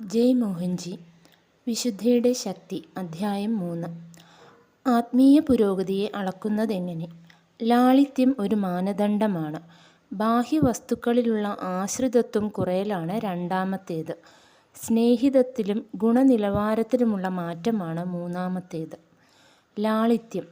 ജയ് മോഹൻജി. വിശുദ്ധിയുടെ ശക്തി. അധ്യായം 3. ആത്മീയ പുരോഗതിയെ അളക്കുന്നതെങ്ങനെ? ലാളിത്യം ഒരു മാനദണ്ഡമാണ്. ബാഹ്യവസ്തുക്കളിലുള്ള ആശ്രിതത്വം കുറയലാണ് രണ്ടാമത്തേത്. സ്നേഹിതത്തിലും ഗുണനിലവാരത്തിലുമുള്ള മാറ്റമാണ് മൂന്നാമത്തേത്. ലാളിത്യം.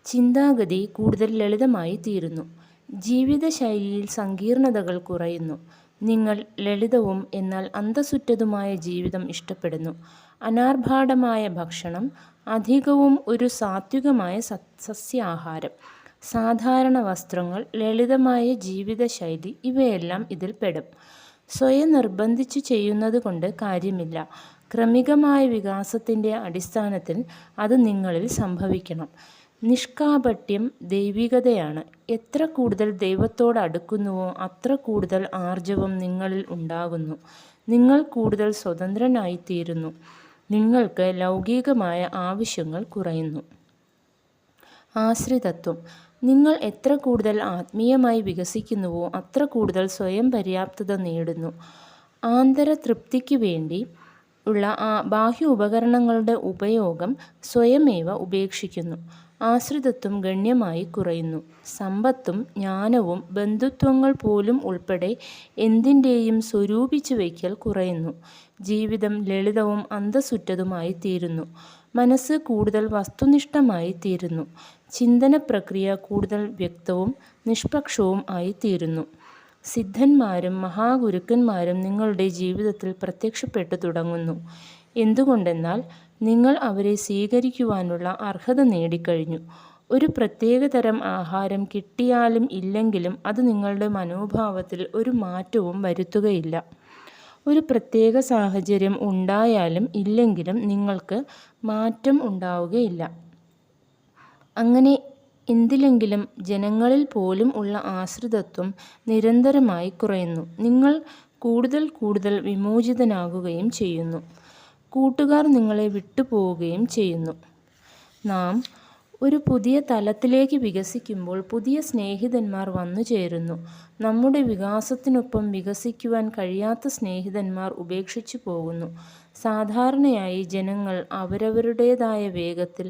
ചിന്താഗതി കൂടുതൽ ലളിതമായി തീരുന്നു. ജീവിതശൈലിയിൽ സങ്കീർണതകൾ കുറയുന്നു. നിങ്ങൾ ലളിതവും എന്നാൽ അന്തസ്സുറ്റതുമായ ജീവിതം ഇഷ്ടപ്പെടുന്നു. അനാർഭാടമായ ഭക്ഷണം, അധികവും ഒരു സാത്വികമായ സസ്യാഹാരം, സാധാരണ വസ്ത്രങ്ങൾ, ലളിതമായ ജീവിതശൈലി ഇവയെല്ലാം ഇതിൽ പെടും. സ്വയം നിർബന്ധിച്ചു ചെയ്യുന്നത് കൊണ്ട് കാര്യമില്ല. ക്രമികമായ വികാസത്തിൻ്റെ അടിസ്ഥാനത്തിൽ അത് നിങ്ങളിൽ സംഭവിക്കണം. നിഷ്കാപട്യം ദൈവികതയാണ്. എത്ര കൂടുതൽ ദൈവത്തോട് അടുക്കുന്നുവോ അത്ര കൂടുതൽ ആർജവം നിങ്ങളിൽ ഉണ്ടാകുന്നു. നിങ്ങൾ കൂടുതൽ സ്വതന്ത്രനായിത്തീരുന്നു. നിങ്ങൾക്ക് ലൗകികമായ ആവശ്യങ്ങൾ കുറയുന്നു. ആശ്രിതത്വം. നിങ്ങൾ എത്ര കൂടുതൽ ആത്മീയമായി വികസിക്കുന്നുവോ അത്ര കൂടുതൽ സ്വയം പര്യാപ്തത നേടുന്നു. ആന്തരതൃപ്തിക്ക് വേണ്ടി ഉള്ള ബാഹ്യ ഉപകരണങ്ങളുടെ ഉപയോഗം സ്വയമേവ ഉപേക്ഷിക്കുന്നു. ആശ്രിതത്വം ഗണ്യമായി കുറയുന്നു. സമ്പത്തും ജ്ഞാനവും ബന്ധുത്വങ്ങൾ പോലും ഉൾപ്പെടെ എന്തിൻ്റെയും സ്വരൂപിച്ചു വയ്ക്കൽ കുറയുന്നു. ജീവിതം ലളിതവും അന്തസ്സുറ്റതുമായി തീരുന്നു. മനസ്സ് കൂടുതൽ വസ്തുനിഷ്ഠമായി തീരുന്നു. ചിന്തന പ്രക്രിയ കൂടുതൽ വ്യക്തവും നിഷ്പക്ഷവും ആയി തീരുന്നു. സിദ്ധന്മാരും മഹാഗുരുക്കന്മാരും നിങ്ങളുടെ ജീവിതത്തിൽ പ്രത്യക്ഷപ്പെട്ടു തുടങ്ങുന്നു. എന്തുകൊണ്ടെന്നാൽ നിങ്ങൾ അവരെ സ്വീകരിക്കുവാനുള്ള അർഹത നേടിക്കഴിഞ്ഞു. ഒരു പ്രത്യേകതരം ആഹാരം കിട്ടിയാലും ഇല്ലെങ്കിലും അത് നിങ്ങളുടെ മനോഭാവത്തിൽ ഒരു മാറ്റവും വരുത്തുകയില്ല. ഒരു പ്രത്യേക സാഹചര്യം ഉണ്ടായാലും ഇല്ലെങ്കിലും നിങ്ങൾക്ക് മാറ്റം ഉണ്ടാവുകയില്ല. അങ്ങനെ എന്തിലെങ്കിലും ജനങ്ങളിൽ പോലും ഉള്ള ആശ്രിതത്വം നിരന്തരമായി കുറയുന്നു. നിങ്ങൾ കൂടുതൽ കൂടുതൽ വിമോചിതനാകുകയും ചെയ്യുന്നു. കൂട്ടുകാർ നിങ്ങളെ വിട്ടുപോവുകയും ചെയ്യുന്നു. നാം ഒരു പുതിയ തലത്തിലേക്ക് വികസിക്കുമ്പോൾ പുതിയ സ്നേഹിതന്മാർ വന്നു ചേരുന്നു. നമ്മുടെ വികാസത്തിനൊപ്പം വികസിക്കുവാൻ കഴിയാത്ത സ്നേഹിതന്മാർ ഉപേക്ഷിച്ചു പോകുന്നു. സാധാരണയായി ജനങ്ങൾ അവരവരുടേതായ വേഗത്തിൽ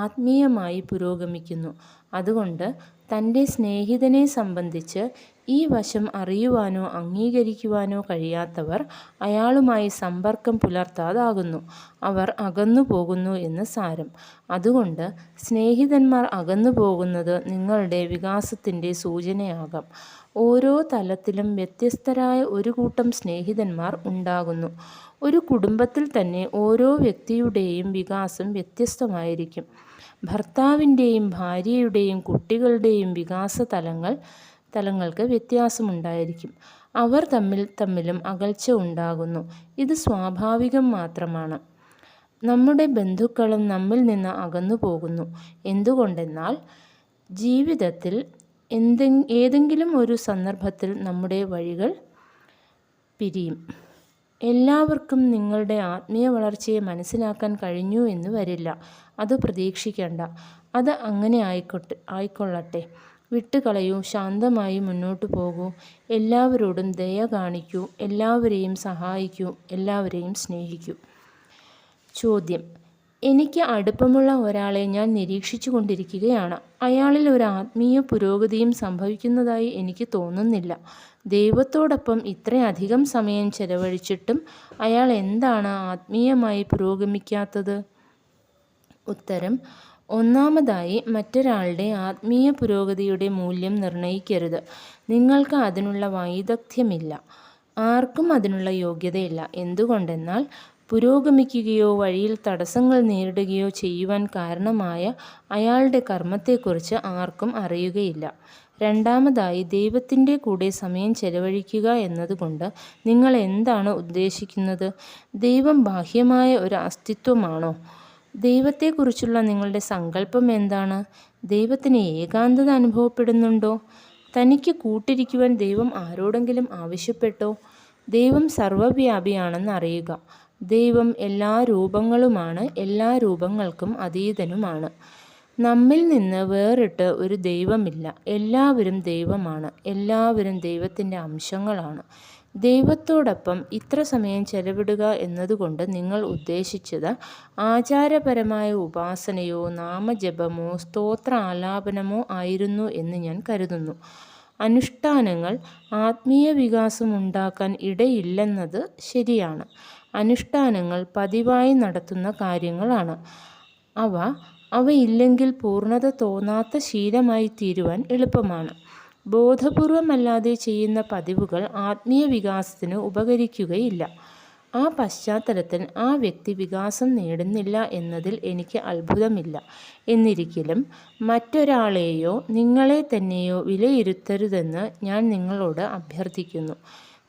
ആത്മീയമായി പുരോഗമിക്കുന്നു. അതുകൊണ്ട് തൻ്റെ സ്നേഹിതനെ സംബന്ധിച്ച് ഈ വശം അറിയുവാനോ അംഗീകരിക്കുവാനോ കഴിയാത്തവർ അയാളുമായി സമ്പർക്കം പുലർത്താതാകുന്നു. അവർ അകന്നു പോകുന്നു എന്ന് സാരം. അതുകൊണ്ട് സ്നേഹിതന്മാർ അകന്നു പോകുന്നത് നിങ്ങളുടെ വികാസത്തിൻ്റെ സൂചനയാകാം. ഓരോ തലത്തിലും വ്യത്യസ്തരായ ഒരു കൂട്ടം സ്നേഹിതന്മാർ ഉണ്ടാകുന്നു. ഒരു കുടുംബത്തിൽ തന്നെ ഓരോ വ്യക്തിയുടെയും വികാസം വ്യത്യസ്തമായിരിക്കും. ഭർത്താവിൻ്റെയും ഭാര്യയുടെയും കുട്ടികളുടെയും വികാസ തലങ്ങൾക്ക് വ്യത്യാസമുണ്ടായിരിക്കും. അവർ തമ്മിലും അകൽച്ച ഉണ്ടാകുന്നു. ഇത് സ്വാഭാവികം മാത്രമാണ്. നമ്മുടെ ബന്ധുക്കളും നമ്മിൽ നിന്ന് അകന്നു പോകുന്നു. എന്തുകൊണ്ടെന്നാൽ ജീവിതത്തിൽ ഏതെങ്കിലും ഒരു സന്ദർഭത്തിൽ നമ്മുടെ വഴികൾ പിരിയും. എല്ലാവർക്കും നിങ്ങളുടെ ആത്മീയ വളർച്ചയെ മനസ്സിലാക്കാൻ കഴിഞ്ഞു എന്ന് വരില്ല. അത് പ്രതീക്ഷിക്കേണ്ട. അത് അങ്ങനെ ആയിക്കൊള്ളട്ടെ. വിട്ടുകളയൂ. ശാന്തമായി മുന്നോട്ടു പോകൂ. എല്ലാവരോടും ദയ കാണിക്കൂ. എല്ലാവരെയും സഹായിക്കൂ. എല്ലാവരെയും സ്നേഹിക്കൂ. ചോദ്യം: എനിക്ക് അടുപ്പമുള്ള ഒരാളെ ഞാൻ നിരീക്ഷിച്ചു കൊണ്ടിരിക്കുകയാണ്. അയാളിൽ ഒരു ആത്മീയ പുരോഗതിയും സംഭവിക്കുന്നതായി എനിക്ക് തോന്നുന്നില്ല. ദൈവത്തോടൊപ്പം ഇത്രയധികം സമയം ചെലവഴിച്ചിട്ടും അയാൾ എന്താണ് ആത്മീയമായി പുരോഗമിക്കാത്തത്? ഉത്തരം: ഒന്നാമതായി, മറ്റൊരാളുടെ ആത്മീയ പുരോഗതിയുടെ മൂല്യം നിർണ്ണയിക്കരുത്. നിങ്ങൾക്ക് അതിനുള്ള വൈദഗ്ധ്യമില്ല. ആർക്കും അതിനുള്ള യോഗ്യതയില്ല. എന്തുകൊണ്ടെന്നാൽ പുരോഗമിക്കുകയോ വഴിയിൽ തടസ്സങ്ങൾ നേരിടുകയോ ചെയ്യുവാൻ കാരണമായ അയാളുടെ കർമ്മത്തെക്കുറിച്ച് ആർക്കും അറിയുകയില്ല. രണ്ടാമതായി, ദൈവത്തിൻ്റെ കൂടെ സമയം ചെലവഴിക്കുക എന്നതുകൊണ്ട് നിങ്ങൾ എന്താണ് ഉദ്ദേശിക്കുന്നത്? ദൈവം ബാഹ്യമായ ഒരു അസ്തിത്വമാണോ? ദൈവത്തെക്കുറിച്ചുള്ള നിങ്ങളുടെ സങ്കല്പം എന്താണ്? ദൈവത്തിന് ഏകാന്തത അനുഭവപ്പെടുന്നുണ്ടോ? തനിക്ക് കൂട്ടിരിക്കുവാൻ ദൈവം ആരോടെങ്കിലും ആവശ്യപ്പെട്ടോ? ദൈവം സർവ്വവ്യാപിയാണെന്ന് അറിയുക. ദൈവം എല്ലാ രൂപങ്ങളുമാണ്, എല്ലാ രൂപങ്ങൾക്കും അതീതനുമാണ്. നമ്മിൽ നിന്ന് വേറിട്ട് ഒരു ദൈവമില്ല. എല്ലാവരും ദൈവമാണ്. എല്ലാവരും ദൈവത്തിൻ്റെ അംശങ്ങളാണ്. ദൈവത്തോടൊപ്പം ഇത്ര സമയം ചെലവിടുക എന്നതുകൊണ്ട് നിങ്ങൾ ഉദ്ദേശിച്ചത് ആചാരപരമായ ഉപാസനയോ നാമജപമോ സ്തോത്ര ആലാപനമോ ആയിരുന്നു എന്ന് ഞാൻ കരുതുന്നു. അനുഷ്ഠാനങ്ങൾ ആത്മീയ വികാസമുണ്ടാക്കാൻ ഇടയില്ലെന്നത് ശരിയാണ്. അനുഷ്ഠാനങ്ങൾ പതിവായി നടത്തുന്ന കാര്യങ്ങളാണ്. അവയില്ലെങ്കിൽ പൂർണ്ണത തോന്നാത്ത ശീലമായി തീരുവാൻ എളുപ്പമാണ്. ബോധപൂർവമല്ലാതെ ചെയ്യുന്ന പതിവുകൾ ആത്മീയ വികാസത്തിന് ഉപകരിക്കുകയില്ല. ആ പശ്ചാത്തലത്തിൽ ആ വ്യക്തി വികാസം നേടുന്നില്ല എന്നതിൽ എനിക്ക് അത്ഭുതമില്ല. എന്നിരിക്കലും മറ്റൊരാളെയോ നിങ്ങളെ തന്നെയോ വിലയിരുത്തരുതെന്ന് ഞാൻ നിങ്ങളോട് അഭ്യർത്ഥിക്കുന്നു.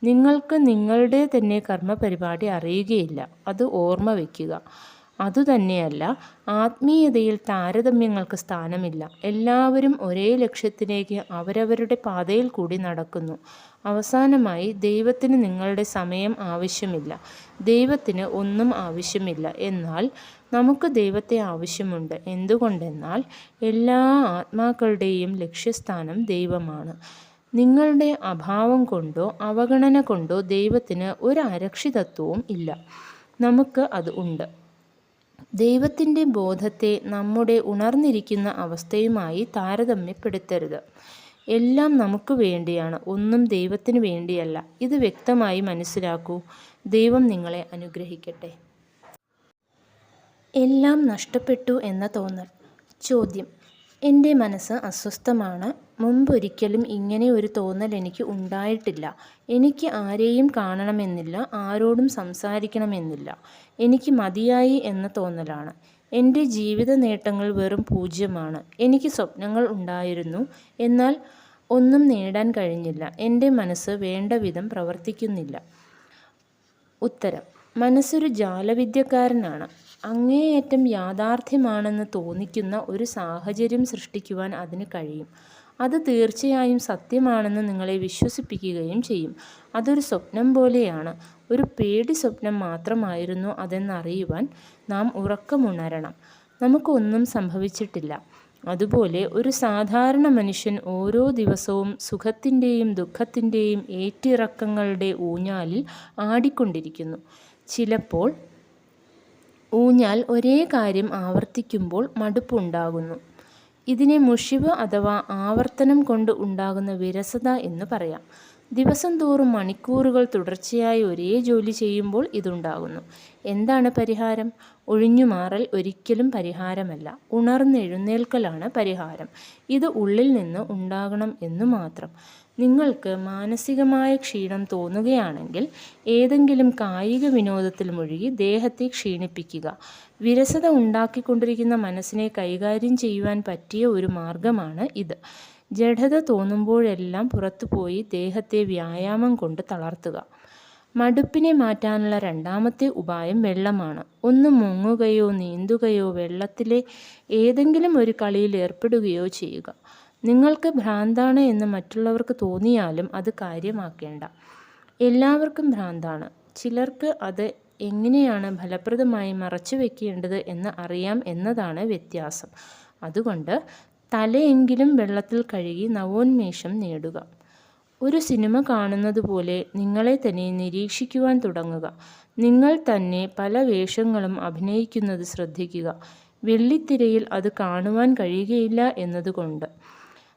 നിങ്ങൾക്ക് നിങ്ങളുടെ തന്നെ കർമ്മപരിപാടി അറിയുകയില്ല. അത് ഓർമ്മ വയ്ക്കുക. അതുതന്നെയല്ല, ആത്മീയതയിൽ താരതമ്യങ്ങൾക്ക് സ്ഥാനമില്ല. എല്ലാവരും ഒരേ ലക്ഷ്യത്തിലേക്ക് അവരവരുടെ പാതയിൽ കൂടി നടക്കുന്നു. അവസാനമായി, ദൈവത്തിന് നിങ്ങളുടെ സമയം ആവശ്യമില്ല. ദൈവത്തിന് ഒന്നും ആവശ്യമില്ല. എന്നാൽ നമുക്ക് ദൈവത്തെ ആവശ്യമുണ്ട്. എന്തുകൊണ്ടെന്നാൽ എല്ലാ ആത്മാക്കളുടെയും ലക്ഷ്യസ്ഥാനം ദൈവമാണ്. നിങ്ങളുടെ അഭാവം കൊണ്ടോ അവഗണന കൊണ്ടോ ദൈവത്തിന് ഒരു അരക്ഷിതത്വവും ഇല്ല. നമുക്ക് അത് ഉണ്ട്. ദൈവത്തിൻ്റെ ബോധത്തെ നമ്മുടെ ഉണർന്നിരിക്കുന്ന അവസ്ഥയുമായി താരതമ്യപ്പെടുത്തരുത്. എല്ലാം നമുക്ക് വേണ്ടിയാണ്, ഒന്നും ദൈവത്തിന് വേണ്ടിയല്ല. ഇത് വ്യക്തമായി മനസ്സിലാക്കൂ. ദൈവം നിങ്ങളെ അനുഗ്രഹിക്കട്ടെ. എല്ലാം നഷ്ടപ്പെട്ടു എന്ന തോന്നൽ. ചോദ്യം: എൻ്റെ മനസ്സ് അസ്വസ്ഥമാണ്. മുമ്പൊരിക്കലും ഇങ്ങനെ ഒരു തോന്നൽ എനിക്ക് ഉണ്ടായിട്ടില്ല. എനിക്ക് ആരെയും കാണണമെന്നില്ല, ആരോടും സംസാരിക്കണമെന്നില്ല. എനിക്ക് മതിയായി എന്ന തോന്നലാണ്. എൻ്റെ ജീവിത നേട്ടങ്ങൾ വെറും 0. എനിക്ക് സ്വപ്നങ്ങൾ ഉണ്ടായിരുന്നു, എന്നാൽ ഒന്നും നേടാൻ കഴിഞ്ഞില്ല. എൻ്റെ മനസ്സ് വേണ്ട വിധം പ്രവർത്തിക്കുന്നില്ല. ഉത്തരം: മനസ്സൊരു ജാലവിദ്യക്കാരനാണ്. അങ്ങേയറ്റം യാഥാർത്ഥ്യമാണെന്ന് തോന്നിക്കുന്ന ഒരു സാഹചര്യം സൃഷ്ടിക്കുവാൻ അതിന് കഴിയും. അത് തീർച്ചയായും സത്യമാണെന്ന് നിങ്ങളെ വിശ്വസിപ്പിക്കുകയും ചെയ്യും. അതൊരു സ്വപ്നം പോലെയാണ്. ഒരു പേടി സ്വപ്നം മാത്രമായിരുന്നു അതെന്നറിയുവാൻ നാം ഉറക്കമുണരണം. നമുക്കൊന്നും സംഭവിച്ചിട്ടില്ല. അതുപോലെ ഒരു സാധാരണ മനുഷ്യൻ ഓരോ ദിവസവും സുഖത്തിൻ്റെയും ദുഃഖത്തിൻ്റെയും ഏറ്റിറക്കങ്ങളുടെ ഊഞ്ഞാലിൽ ആടിക്കൊണ്ടിരിക്കുന്നു. ചിലപ്പോൾ ഊഞ്ഞാൽ ഒരേ കാര്യം ആവർത്തിക്കുമ്പോൾ മടുപ്പുണ്ടാകുന്നു. ഇതിനെ മുഷിവ് അഥവാ ആവർത്തനം കൊണ്ട് ഉണ്ടാകുന്ന വിരസത എന്ന് പറയാം. ദിവസം തോറും മണിക്കൂറുകൾ തുടർച്ചയായി ഒരേ ജോലി ചെയ്യുമ്പോൾ ഇതുണ്ടാകുന്നു. എന്താണ് പരിഹാരം? ഒഴിഞ്ഞുമാറൽ ഒരിക്കലും പരിഹാരമല്ല. ഉണർന്നെഴുന്നേൽക്കലാണ് പരിഹാരം. ഇത് ഉള്ളിൽ നിന്ന് ഉണ്ടാകണം എന്നു മാത്രം. നിങ്ങൾക്ക് മാനസികമായ ക്ഷീണം തോന്നുകയാണെങ്കിൽ ഏതെങ്കിലും കായിക വിനോദത്തിൽ മുഴുകി ദേഹത്തെ ക്ഷീണിപ്പിക്കുക. വിരസത ഉണ്ടാക്കിക്കൊണ്ടിരിക്കുന്ന മനസ്സിനെ കൈകാര്യം ചെയ്യുവാൻ പറ്റിയ ഒരു മാർഗമാണ് ഇത്. ജഡത തോന്നുമ്പോഴെല്ലാം പുറത്തുപോയി ദേഹത്തെ വ്യായാമം കൊണ്ട് തളർത്തുക. മടുപ്പിനെ മാറ്റാനുള്ള രണ്ടാമത്തെ ഉപായം വെള്ളമാണ്. ഒന്ന് മുങ്ങുകയോ നീന്തുകയോ വെള്ളത്തിലെ ഏതെങ്കിലും ഒരു കളിയിൽ ഏർപ്പെടുകയോ ചെയ്യുക. നിങ്ങൾക്ക് ഭ്രാന്താണ് എന്ന് മറ്റുള്ളവർക്ക് തോന്നിയാലും അത് കാര്യമാക്കേണ്ട. എല്ലാവർക്കും ഭ്രാന്താണ്. ചിലർക്ക് അത് എങ്ങനെയാണ് ഫലപ്രദമായി മറച്ചു വയ്ക്കേണ്ടത് എന്ന് അറിയാം എന്നതാണ് വ്യത്യാസം. അതുകൊണ്ട് തലയെങ്കിലും വെള്ളത്തിൽ കഴുകി നവോന്മേഷം നേടുക. ഒരു സിനിമ കാണുന്നത് പോലെ നിങ്ങളെ തന്നെ നിരീക്ഷിക്കുവാൻ തുടങ്ങുക. നിങ്ങൾ തന്നെ പല വേഷങ്ങളും അഭിനയിക്കുന്നത് ശ്രദ്ധിക്കുക. വെള്ളിത്തിരയിൽ അത് കാണുവാൻ കഴിയുകയില്ല എന്നതുകൊണ്ട്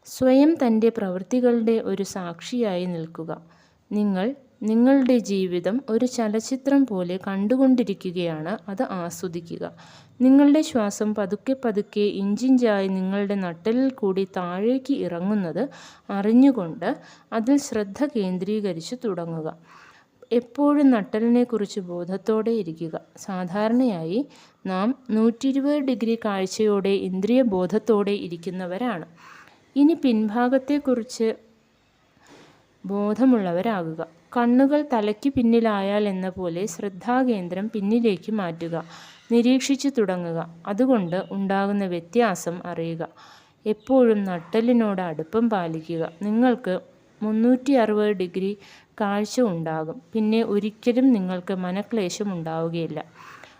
സ്വയം തൻ്റെ പ്രവൃത്തികളുടെ ഒരു സാക്ഷിയായി നിൽക്കുക. നിങ്ങൾ നിങ്ങളുടെ ജീവിതം ഒരു ചലച്ചിത്രം പോലെ കണ്ടുകൊണ്ടിരിക്കുകയാണ്. അത് ആസ്വദിക്കുക. നിങ്ങളുടെ ശ്വാസം പതുക്കെ പതുക്കെ ഇഞ്ചിഞ്ചായി നിങ്ങളുടെ നട്ടെല്ലിൽ കൂടി താഴേക്ക് ഇറങ്ങുന്നത് അറിഞ്ഞുകൊണ്ട് അതിൽ ശ്രദ്ധ കേന്ദ്രീകരിച്ചു തുടങ്ങുക. എപ്പോഴും നട്ടെല്ലിനെക്കുറിച്ച് ബോധത്തോടെ ഇരിക്കുക. സാധാരണയായി നാം 120 ഡിഗ്രി കാഴ്ചയോടെ ഇന്ദ്രിയ ബോധത്തോടെ ഇരിക്കുന്നവരാണ്. ഇനി പിൻഭാഗത്തെക്കുറിച്ച് ബോധമുള്ളവരാകുക. കണ്ണുകൾ തലയ്ക്ക് പിന്നിലായാൽ എന്ന പോലെ ശ്രദ്ധാകേന്ദ്രം പിന്നിലേക്ക് മാറ്റുക. നിരീക്ഷിച്ചു തുടങ്ങുക. അതുകൊണ്ട് ഉണ്ടാകുന്ന വ്യത്യാസം അറിയുക. എപ്പോഴും നട്ടെല്ലിനോട് അടുപ്പം പാലിക്കുക. നിങ്ങൾക്ക് 360 ഡിഗ്രി കാഴ്ച ഉണ്ടാകും. പിന്നെ ഒരിക്കലും നിങ്ങൾക്ക് മനക്ലേശം ഉണ്ടാവുകയില്ല.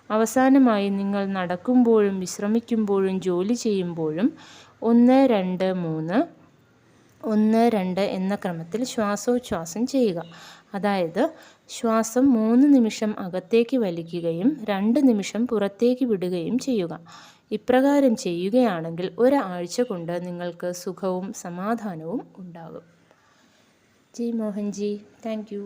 അവസാനമായി നിങ്ങൾ നടക്കുമ്പോഴും വിശ്രമിക്കുമ്പോഴും ജോലി ചെയ്യുമ്പോഴും 1 2 3 1 2 എന്ന ക്രമത്തിൽ ശ്വാസോച്ഛ്വാസം ചെയ്യുക. അതായത് ശ്വാസം 3 നിമിഷം അകത്തേക്ക് വലിക്കുകയും 2 നിമിഷം പുറത്തേക്ക് വിടുകയും ചെയ്യുക. ഇപ്രകാരം ചെയ്യുകയാണെങ്കിൽ ഒരാഴ്ച കൊണ്ട് നിങ്ങൾക്ക് സുഖവും സമാധാനവും ഉണ്ടാകും. ജയ് മോഹൻജി. Thank U.